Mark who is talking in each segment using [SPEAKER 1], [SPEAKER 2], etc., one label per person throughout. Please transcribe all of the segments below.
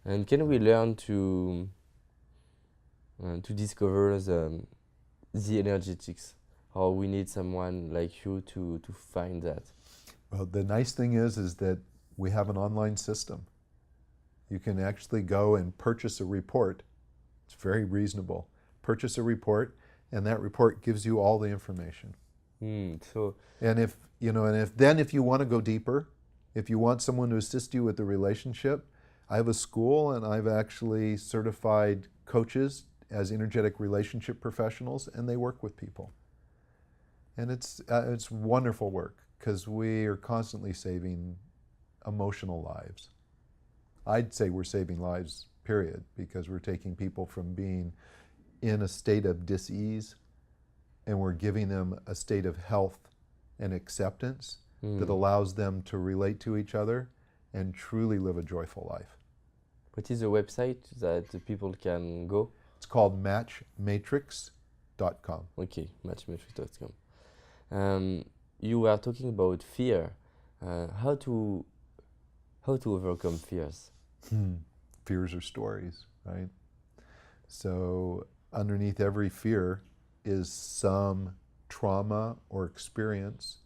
[SPEAKER 1] And can we learn to discover the energetics? Or we need someone like you to find that?
[SPEAKER 2] Well, the nice thing is that we have an online system. You can actually go and purchase a report. It's very reasonable. Purchase a report, and that report gives you all the information.
[SPEAKER 1] So,
[SPEAKER 2] And if you want to go deeper, if you want someone to assist you with the relationship, I have a school and I've actually certified coaches as energetic relationship professionals, and they work with people. And it's wonderful work because we are constantly saving emotional lives. I'd say we're saving lives, period, because we're taking people from being in a state of dis-ease and we're giving them a state of health and acceptance that allows them to relate to each other and truly live a joyful life.
[SPEAKER 1] what is the website that the people can go?
[SPEAKER 2] It's called matchmatrix.com.
[SPEAKER 1] Okay, matchmatrix.com. You were talking about fear. How to overcome fears?
[SPEAKER 2] Fears are stories, right? So underneath every fear is some trauma or experience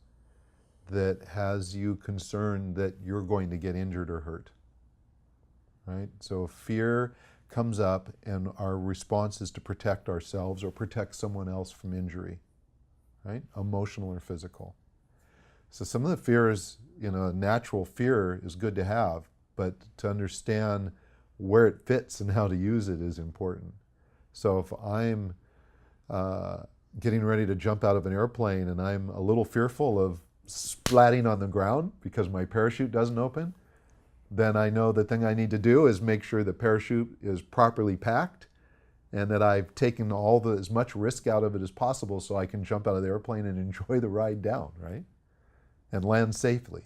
[SPEAKER 2] that has you concerned that you're going to get injured or hurt, right? So fear comes up and our response is to protect ourselves or protect someone else from injury, right? Emotional or physical. So some of the fears, natural fear is good to have, but to understand where it fits and how to use it is important. So if I'm getting ready to jump out of an airplane and I'm a little fearful of splatting on the ground because my parachute doesn't open, then I know the thing I need to do is make sure the parachute is properly packed and that I've taken as much risk out of it as possible so I can jump out of the airplane and enjoy the ride down, right? And land safely.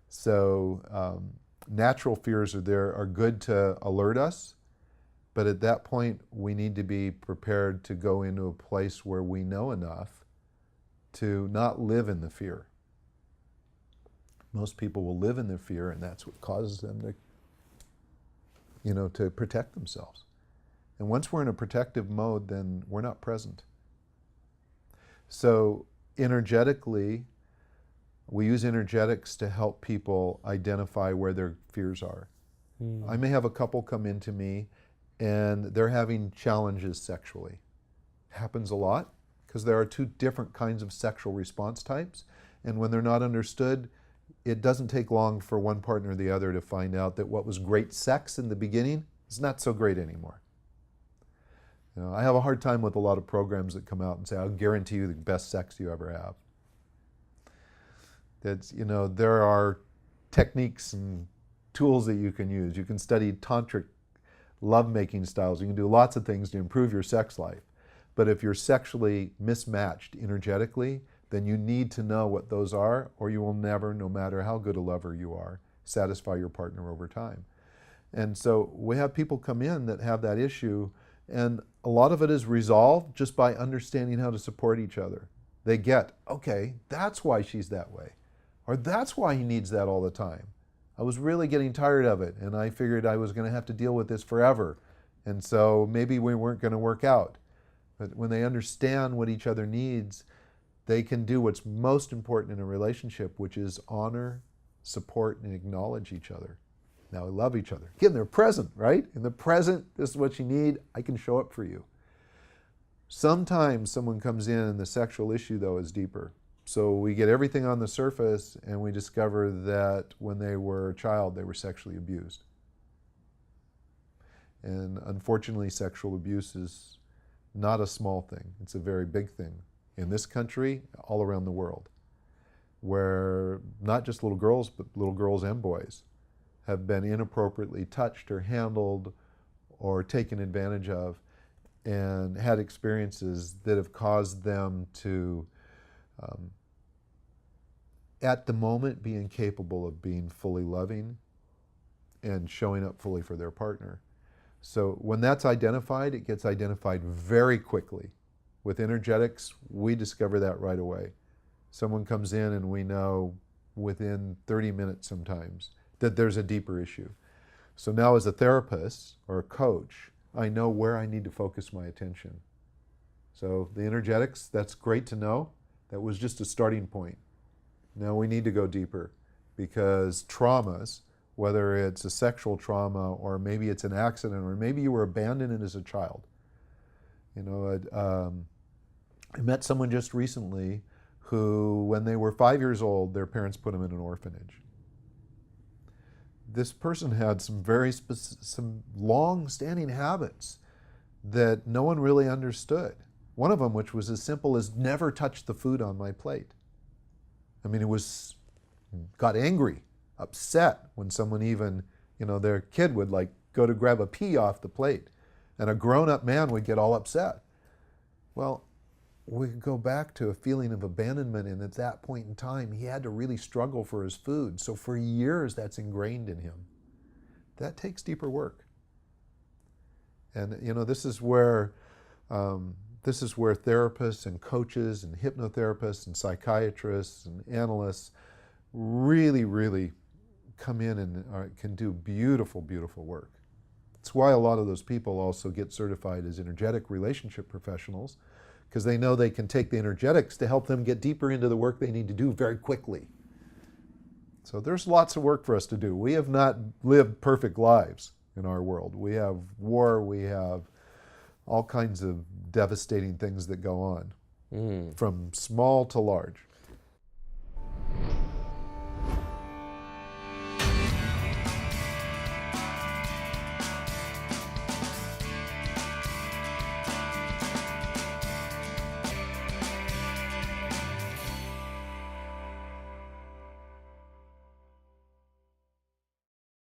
[SPEAKER 2] So natural fears are good to alert us, but at that point we need to be prepared to go into a place where we know enough to not live in the fear. Most people will live in their fear, and that's what causes them to protect themselves. And once we're in a protective mode, then we're not present. So energetically, we use energetics to help people identify where their fears are. I may have a couple come into me and they're having challenges sexually. Happens a lot because there are two different kinds of sexual response types, and when they're not understood, it doesn't take long for one partner or the other to find out that what was great sex in the beginning is not so great anymore. I have a hard time with a lot of programs that come out and say, I'll guarantee you the best sex you ever have. There are techniques and tools that you can use. You can study tantric lovemaking styles. You can do lots of things to improve your sex life. But if you're sexually mismatched energetically, then you need to know what those are, or you will never, no matter how good a lover you are, satisfy your partner over time. And so we have people come in that have that issue, and a lot of it is resolved just by understanding how to support each other. They get, okay, that's why she's that way, or that's why he needs that all the time. I was really getting tired of it, and I figured I was going to have to deal with this forever, and so maybe we weren't going to work out. But when they understand what each other needs, they can do what's most important in a relationship, which is honor, support, and acknowledge each other. Now, we love each other. Again, they're present, right? In the present, this is what you need. I can show up for you. Sometimes someone comes in and the sexual issue, though, is deeper. So we get everything on the surface and we discover that when they were a child, they were sexually abused. And unfortunately, sexual abuse is not a small thing. It's a very big thing in this country, all around the world, where not just little girls, but little girls and boys have been inappropriately touched or handled or taken advantage of and had experiences that have caused them to, at the moment, be incapable of being fully loving and showing up fully for their partner. So when that's identified, it gets identified very quickly. With energetics, we discover that right away. Someone comes in and we know within 30 minutes sometimes that there's a deeper issue. So now as a therapist or a coach, I know where I need to focus my attention. So the energetics, that's great to know. That was just a starting point. Now we need to go deeper, because traumas, whether it's a sexual trauma or maybe it's an accident or maybe you were abandoned as a child. You know, I met someone just recently who, when they were 5 years old, their parents put them in an orphanage. This person had some long-standing habits that no one really understood. One of them, which was as simple as never touch the food on my plate. I mean, got angry, upset when someone even, their kid would like go to grab a pea off the plate, and a grown-up man would get all upset. Well, we could go back to a feeling of abandonment, and at that point in time, he had to really struggle for his food. So for years, that's ingrained in him. That takes deeper work. And this is where therapists and coaches and hypnotherapists and psychiatrists and analysts really, really come in and can do beautiful, beautiful work. It's why a lot of those people also get certified as energetic relationship professionals, because they know they can take the energetics to help them get deeper into the work they need to do very quickly. So there's lots of work for us to do. We have not lived perfect lives in our world. We have war, we have all kinds of devastating things that go on, from small to large.